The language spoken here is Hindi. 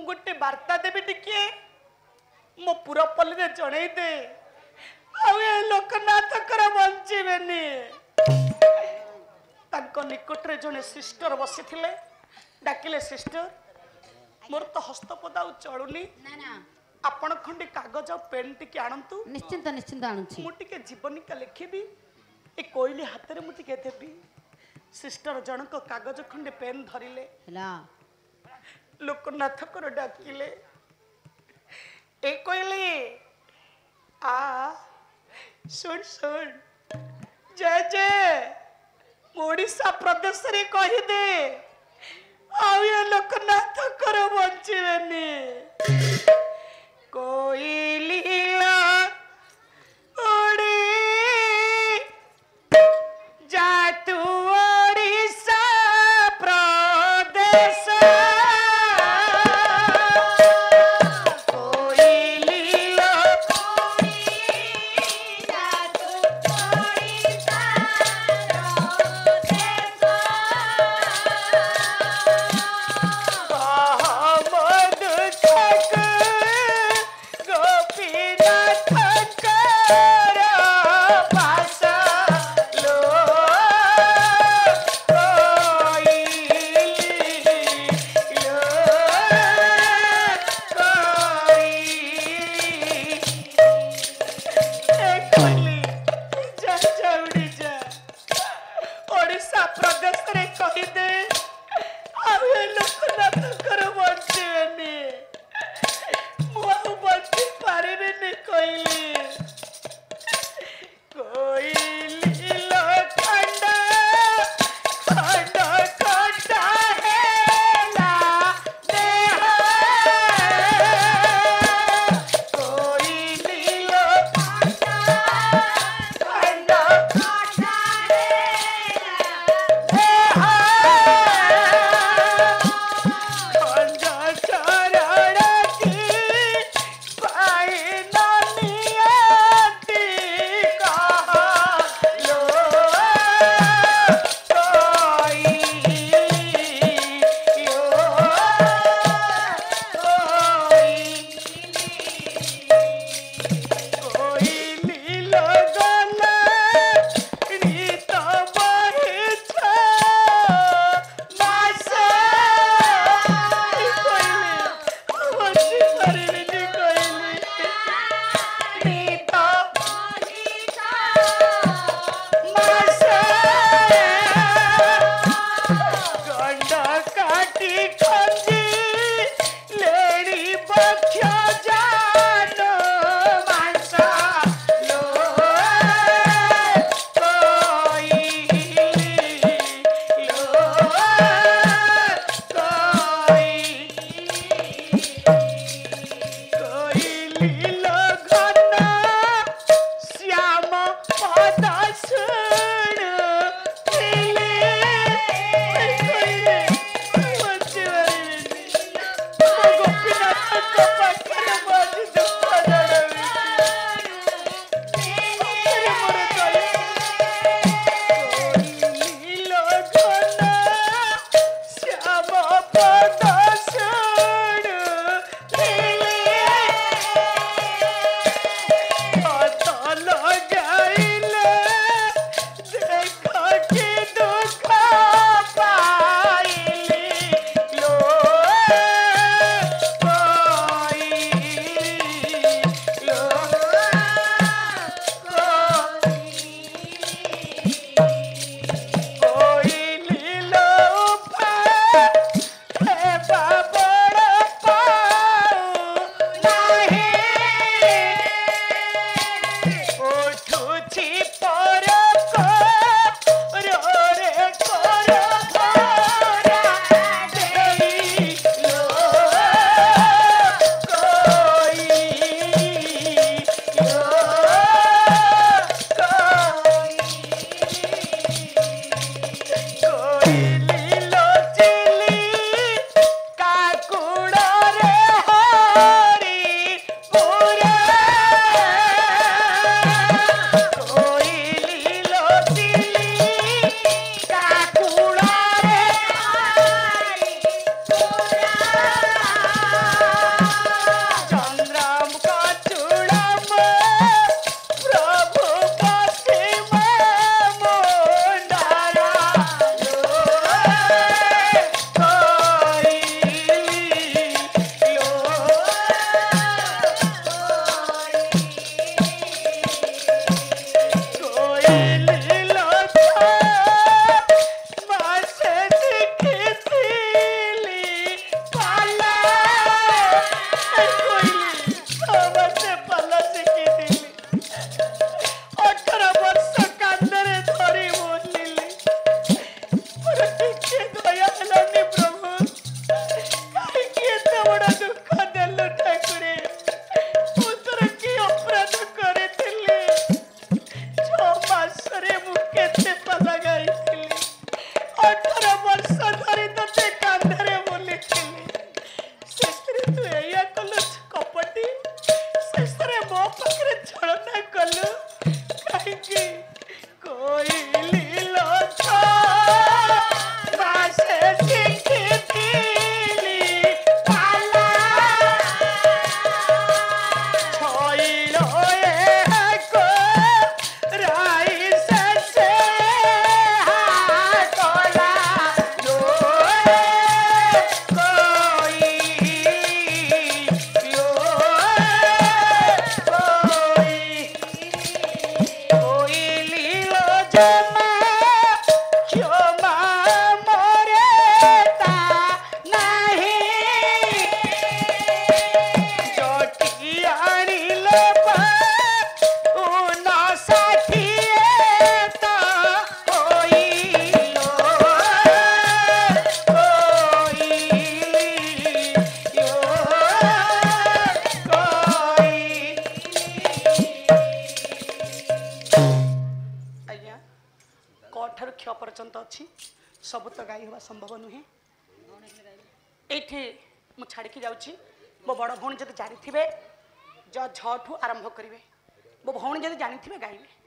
गोटे वार्ता देवी टिके मो पुरपल्ली रे जणई दे आउ ए लोकनाथ कर बंचीबेनी तांको निकट रे जने सिस्टर बसी थिले डाकिले सिस्टर मोर तो हस्तपदा चलुनी ना ना आपण खंडी कागज और पेन टिके आनंतु निश्चिंत निश्चिंत आणुछि मु टिके जीवनिका लिखिबी ए कोइली हाथ रे मु टिके देबी सिस्टर जनक कागज खंडे पेन धरिले हला लोकनाथ कर डाकिले ए कोइली आ सुन सुन जय जय ओडिशा प्रदेश रे कहि दे आउ ये लोकनाथ कर बंचीबेनी कोइली ओडी जा तू ओडिशा प्रदेश अच्छी सब तो गाई हवा संभव नुहे ये मु छाड़ी जाऊँगी मो बड़ भौणी जब जानी थे जो झठू आरंभ करेंगे मो भौणी जब जानी थे गाइबे